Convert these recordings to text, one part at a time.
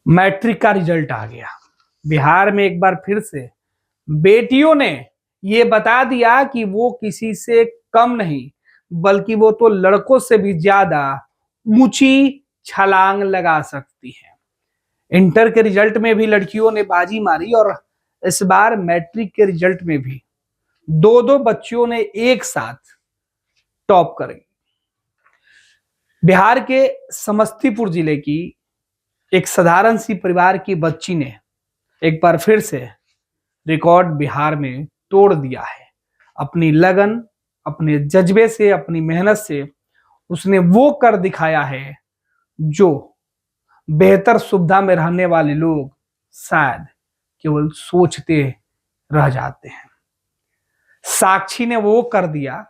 Matric का result आ गया। बिहार में एक बार फिर से बेटियों ने ये बता दिया कि वो किसी से कम नहीं बल्कि वो तो लड़कों से भी ज्यादा ऊंची छलांग लगा सकती है। इंटर के रिजल्ट में भी लड़कियों ने बाजी मारी और इस बार मैट्रिक के रिजल्ट में भी दो दो बच्चियों ने एक साथ टॉप करी। बिहार के समस्तीपुर जिले की एक साधारण सी परिवार की बच्ची ने एक बार फिर से रिकॉर्ड बिहार में तोड़ दिया है। अपनी लगन, अपने जज्बे से, अपनी मेहनत से उसने वो कर दिखाया है जो बेहतर सुविधा में रहने वाले लोग शायद केवल सोचते रह जाते हैं। साक्षी ने वो कर दिया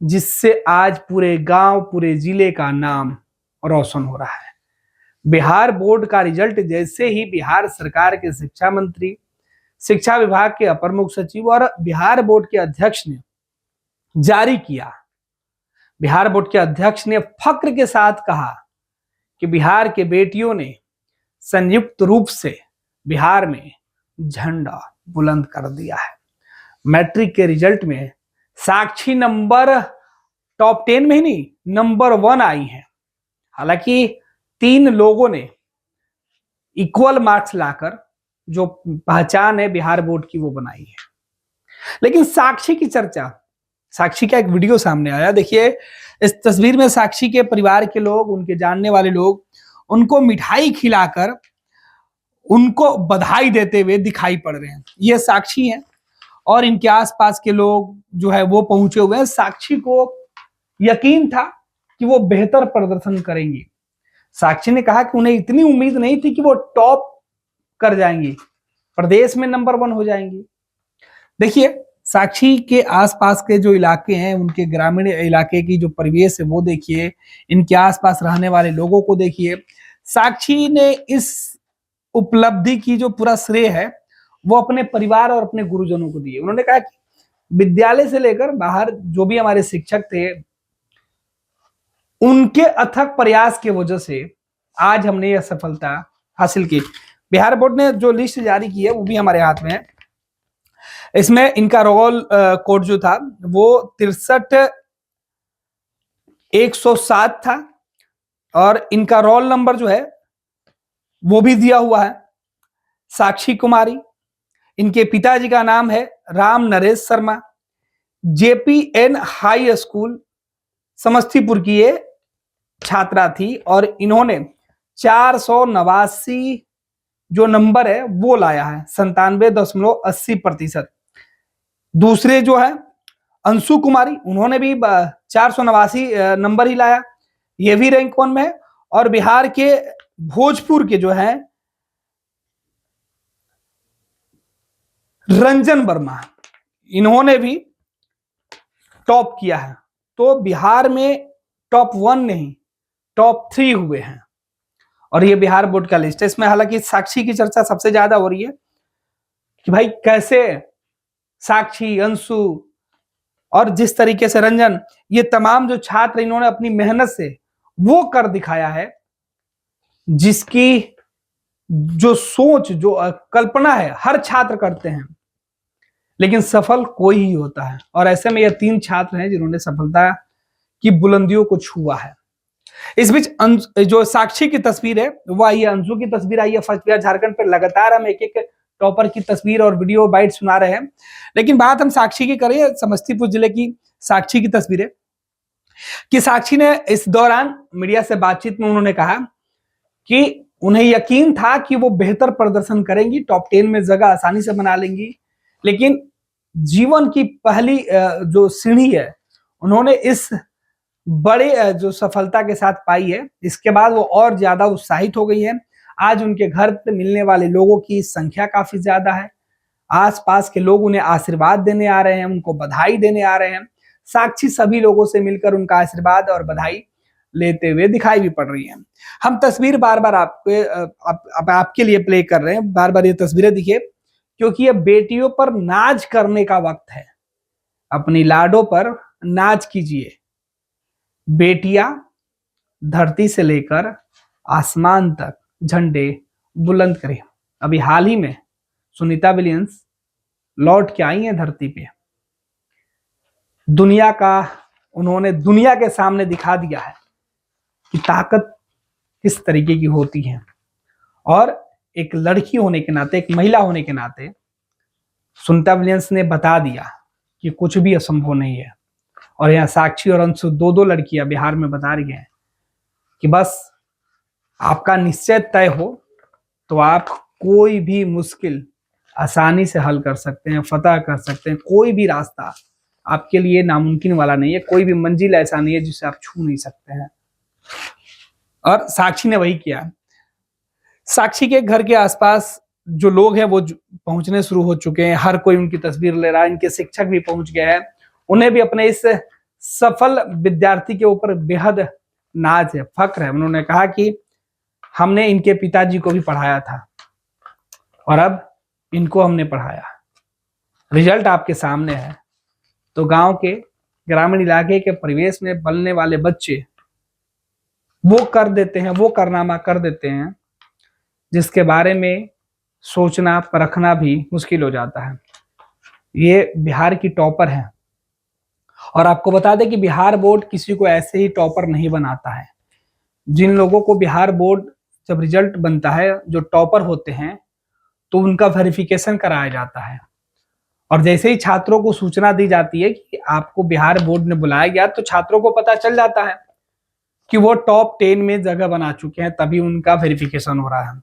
जिससे आज पूरे गांव, पूरे जिले का नाम रोशन हो रहा है। बिहार बोर्ड का रिजल्ट जैसे ही बिहार सरकार के शिक्षा मंत्री, शिक्षा विभाग के अपर मुख्य सचिव और बिहार बोर्ड के अध्यक्ष ने जारी किया, बिहार बोर्ड के अध्यक्ष ने फक्र के साथ कहा कि बिहार के बेटियों ने संयुक्त रूप से बिहार में झंडा बुलंद कर दिया है। मैट्रिक के रिजल्ट में साक्षी नंबर टॉप 10 में ही नहीं, नंबर 1 आई है। हालांकि 3 लोगों ने इक्वल मार्क्स लाकर जो पहचान है बिहार बोर्ड की वो बनाई है। लेकिन साक्षी की चर्चा, साक्षी का एक वीडियो सामने आया। देखिए इस तस्वीर में साक्षी के परिवार के लोग, उनके जानने वाले लोग उनको मिठाई खिलाकर उनको बधाई देते हुए दिखाई पड़ रहे हैं। ये साक्षी है और इनके आसपास के लोग जो है वो पहुंचे हुए हैं। साक्षी को यकीन था कि वो बेहतर प्रदर्शन करेंगी। साक्षी ने कहा कि उन्हें इतनी उम्मीद नहीं थी कि वो टॉप कर जाएंगी, प्रदेश में नंबर 1 हो जाएंगी। देखिए साक्षी के आसपास के जो इलाके हैं, उनके ग्रामीण इलाके की जो परिवेश है वो देखिए, इनके आसपास रहने वाले लोगों को देखिए। साक्षी ने इस उपलब्धि की जो पूरा श्रेय है वो अपने परिवार और अपने गुरुजनों को दिए। उन्होंने कहा कि विद्यालय से लेकर बाहर जो भी हमारे शिक्षक थे, उनके अथक प्रयास की वजह से आज हमने यह सफलता हासिल की। बिहार बोर्ड ने जो लिस्ट जारी की है वो भी हमारे हाथ में है। इसमें इनका रोल कोड जो था वो 63,107 था और इनका रोल नंबर जो है वो भी दिया हुआ है। साक्षी कुमारी, इनके पिताजी का नाम है Ram Naresh Sharma, JPN high school Samastipur की ये छात्रा थी और इन्होंने 489 जो नंबर है वो लाया है, 97.80%। दूसरे जो है अंशु कुमारी, उन्होंने भी 489 नंबर ही लाया, ये भी रैंक 1 में है। और बिहार के भोजपुर के जो है रंजन वर्मा, इन्होंने भी टॉप किया है। तो बिहार में टॉप 1 नहीं, टॉप 3 हुए हैं और ये बिहार बोर्ड का लिस्ट है। इसमें हालांकि साक्षी की चर्चा सबसे ज्यादा हो रही है कि भाई कैसे साक्षी, अंशु और जिस तरीके से रंजन, ये तमाम जो छात्र इन्होंने अपनी मेहनत से वो कर दिखाया है जिसकी जो सोच, जो कल्पना है हर छात्र करते हैं, लेकिन सफल कोई ही होता है। और ऐसे में ये 3 छात्र हैं जिन्होंने सफलता की बुलंदियों को छुआ है। इस बीच जो साक्षी की तस्वीर है वो आई है, अंशु की तस्वीर आई है। फर्स्ट ईयर झारखंड पर लगातार हम एक एक टॉपर की तस्वीर और वीडियो बाइट सुना रहे हैं, लेकिन बात हम साक्षी की करें, समस्तीपुर जिले की साक्षी की तस्वीर है कि साक्षी ने इस दौरान मीडिया से बातचीत में उन्होंने कहा कि उन्हें यकीन था कि वो बेहतर प्रदर्शन करेंगी, टॉप 10 में जगह आसानी से बना लेंगी, लेकिन जीवन की पहली जो सीढ़ी है उन्होंने इस बड़े जो सफलता के साथ पाई है, इसके बाद वो और ज्यादा उत्साहित हो गई है। आज उनके घर पे मिलने वाले लोगों की संख्या काफी ज्यादा है, आसपास के लोग उन्हें आशीर्वाद देने आ रहे हैं, उनको बधाई देने आ रहे हैं। साक्षी सभी लोगों से मिलकर उनका आशीर्वाद और बधाई लेते हुए दिखाई भी पड़ रही है। हम तस्वीर बार बार आपके लिए प्ले कर रहे हैं, बार बार ये तस्वीरें दिखे क्योंकि ये बेटियों पर नाच करने का वक्त है। अपनी लाडों पर नाच कीजिए। बेटियां धरती से लेकर आसमान तक झंडे बुलंद करे। अभी हाल ही में सुनीता विलियम्स लौट के आई हैं धरती पे। दुनिया का उन्होंने दुनिया के सामने दिखा दिया है कि ताकत किस तरीके की होती है। और एक लड़की होने के नाते, एक महिला होने के नाते सुनीता विलियम्स ने बता दिया कि कुछ भी असंभव नहीं है। और यहाँ साक्षी और अंशु दो दो लड़कियां बिहार में बता रही हैं कि बस आपका निश्चय तय हो तो आप कोई भी मुश्किल आसानी से हल कर सकते हैं, फतह कर सकते हैं। कोई भी रास्ता आपके लिए नामुमकिन वाला नहीं है, कोई भी मंजिल ऐसा नहीं है जिसे आप छू नहीं सकते हैं। और साक्षी ने वही किया। साक्षी के घर के आसपास जो लोग हैं वो पहुंचने शुरू हो चुके हैं, हर कोई उनकी तस्वीर ले रहा है, इनके शिक्षक भी पहुंच गए हैं। उन्हें भी अपने इस सफल विद्यार्थी के ऊपर बेहद नाज है, फक्र है। उन्होंने कहा कि हमने इनके पिताजी को भी पढ़ाया था और अब इनको हमने पढ़ाया। रिजल्ट आपके सामने है। तो गांव के, ग्रामीण इलाके के परिवेश में पलने वाले बच्चे वो कर देते हैं, वो कारनामा कर देते हैं जिसके बारे में सोचना परखना भी मुश्किल हो जाता है। ये बिहार की टॉपर है। और आपको बता दें कि बिहार बोर्ड किसी को ऐसे ही टॉपर नहीं बनाता है। जिन लोगों को बिहार बोर्ड जब रिजल्ट बनता है, जो टॉपर होते हैं, तो उनका वेरिफिकेशन कराया जाता है। और जैसे ही छात्रों को सूचना दी जाती है कि आपको बिहार बोर्ड ने बुलाया गया, तो छात्रों को पता चल जाता है कि वो टॉप 10 में जगह बना चुके हैं, तभी उनका वेरिफिकेशन हो रहा है।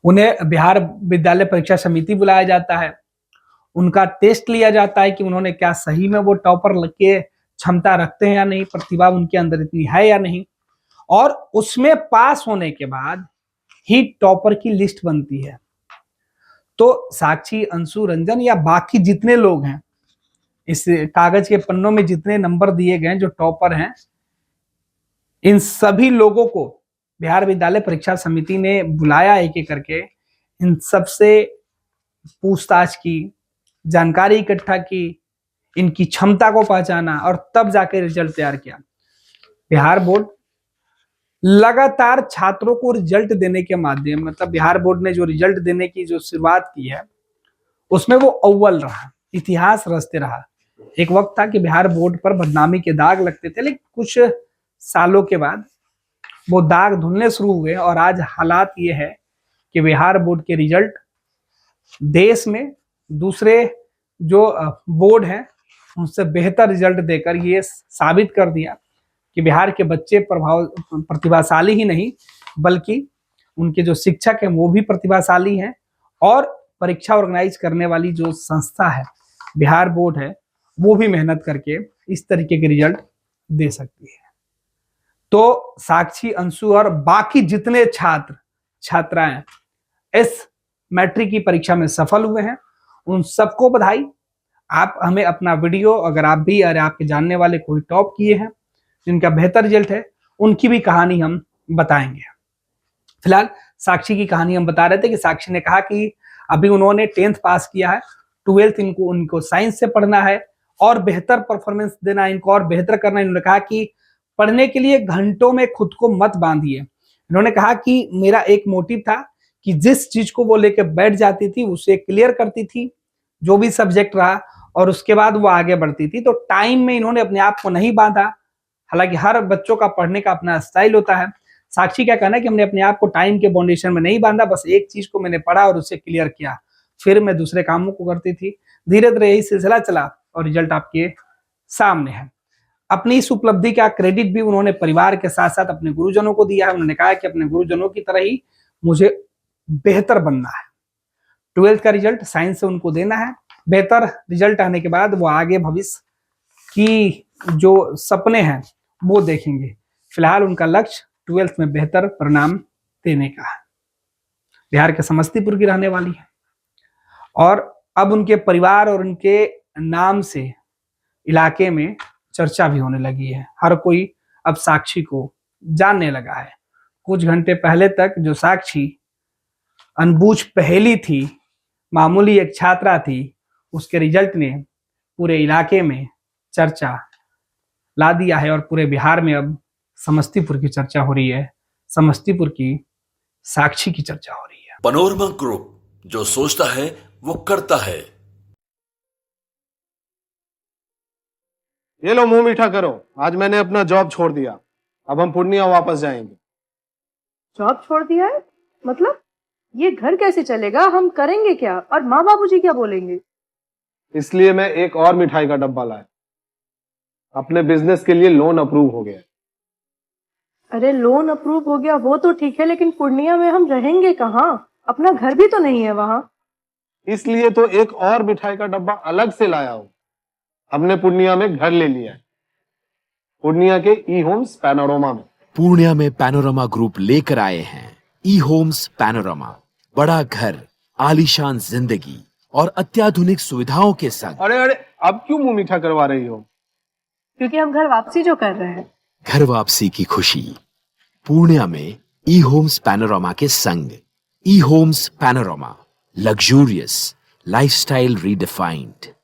उन्हें बिहार विद्यालय परीक्षा समिति बुलाया जाता है, उनका टेस्ट लिया जाता है कि उन्होंने क्या सही में वो टॉपर के क्षमता रखते हैं या नहीं, प्रतिभा उनके अंदर इतनी है या नहीं। और उसमें पास होने के बाद ही टॉपर की लिस्ट बनती है। तो साक्षी, अंशु, रंजन या बाकी जितने लोग हैं, इस कागज के पन्नों में जितने नंबर दिए गए जो टॉपर हैं, इन सभी लोगों को बिहार विद्यालय परीक्षा समिति ने बुलाया एक एक करके। इन सबसे पूछताछ की, जानकारी इकट्ठा की, इनकी क्षमता को पहचाना और तब जाके रिजल्ट तैयार किया। बिहार बोर्ड लगातार छात्रों को रिजल्ट देने के माध्यम, मतलब बिहार बोर्ड ने जो रिजल्ट देने की जो शुरुआत की है उसमें वो अव्वल रहा, इतिहास रचते रहा। एक वक्त था कि बिहार बोर्ड पर बदनामी के दाग लगते थे, लेकिन कुछ सालों के बाद वो दाग धुलने शुरू हुए और आज हालात ये है कि बिहार बोर्ड के रिजल्ट देश में दूसरे जो बोर्ड हैं उनसे बेहतर रिजल्ट देकर ये साबित कर दिया कि बिहार के बच्चे प्रतिभाशाली ही नहीं, बल्कि उनके जो शिक्षक हैं वो भी प्रतिभाशाली हैं। और परीक्षा ऑर्गेनाइज करने वाली जो संस्था है, बिहार बोर्ड है, वो भी मेहनत करके इस तरीके के रिजल्ट दे सकती है। तो साक्षी, अंशु और बाकी जितने छात्र छात्राएं इस मैट्रिक की परीक्षा में सफल हुए हैं, उन सबको बधाई। आप हमें अपना वीडियो, अगर आप भी और आपके जानने वाले कोई टॉप किए हैं जिनका बेहतर रिजल्ट है, उनकी भी कहानी हम बताएंगे। फिलहाल साक्षी की कहानी हम बता रहे थे कि साक्षी ने कहा कि अभी उन्होंने 10th पास किया है, 12th उनको साइंस से पढ़ना है और बेहतर परफॉर्मेंस देना है, इनको और बेहतर करना है। इन्होंने कहा कि पढ़ने के लिए घंटों में खुद को मत बांधिए। इन्होंने कहा कि मेरा एक मोटिव था कि जिस चीज को वो लेकर बैठ जाती थी उसे क्लियर करती थी, जो भी सब्जेक्ट रहा, और उसके बाद वो आगे बढ़ती थी। तो टाइम में इन्होंने अपने आप को नहीं बांधा। हालांकि हर बच्चों का पढ़ने का अपना स्टाइल होता है। साक्षी क्या कहना है कि हमने अपने आप को टाइम के बाउंडेशन में नहीं बांधा, बस एक चीज को मैंने पढ़ा और उसे क्लियर किया, फिर मैं दूसरे कामों को करती थी। धीरे धीरे यही सिलसिला चला और रिजल्ट आपके सामने है। अपनी इस उपलब्धि का क्रेडिट भी उन्होंने परिवार के साथ साथ अपने गुरुजनों को दिया है। उन्होंने कहा कि अपने गुरुजनों की तरह ही मुझे बेहतर बनना है। 12th का रिजल्ट साइंस से उनको देना है। बेहतर रिजल्ट आने के बाद वो आगे भविष्य की जो सपने हैं वो देखेंगे। फिलहाल उनका लक्ष्य 12th में बेहतर परिणाम देने का है। बिहार के समस्तीपुर की रहने वाली है और अब उनके परिवार और उनके नाम से इलाके में चर्चा भी होने लगी है। हर कोई अब साक्षी को जानने लगा है। कुछ घंटे पहले तक जो साक्षी अनबूझ पहेली थी, मामूली एक छात्रा थी, उसके रिजल्ट ने पूरे इलाके में चर्चा ला दिया है और पूरे बिहार में अब समस्तीपुर की चर्चा हो रही है। समस्तीपुर की साक्षी की चर्चा हो रही है। पैनोरमा ग्रुप, जो सोचता है वो करता है। ये लो मुंह मीठा करो, आज मैंने अपना जॉब छोड़ दिया। अब हम पूर्णिया वापस जाएंगे। जॉब छोड़ दिया है? मतलब ये घर कैसे चलेगा? हम करेंगे क्या? और माँ बाबूजी क्या बोलेंगे? इसलिए मैं एक और मिठाई का डब्बा लाया। अपने बिजनेस के लिए लोन अप्रूव हो गया। अरे लोन अप्रूव हो गया वो तो ठीक है, लेकिन पूर्णिया में हम रहेंगे कहाँ? अपना घर भी तो नहीं है वहां। इसलिए तो एक और मिठाई का डब्बा अलग से लाया हूं। हमने पूर्णिया में घर ले लिया है, पूर्णिया के ई होम्स पैनोरमा में। पूर्णिया में पैनोरमा ग्रुप लेकर आए हैं ई होम्स पैनोरमा। बड़ा घर, आलीशान जिंदगी और अत्याधुनिक सुविधाओं के संग। अरे अरे, अब क्यों मुंह मीठा करवा रही हो? क्योंकि हम घर वापसी जो कर रहे हैं। घर वापसी की खुशी पूर्णिया में ई होम्स पैनोरमा के संग। E homes panorama, luxurious lifestyle redefined.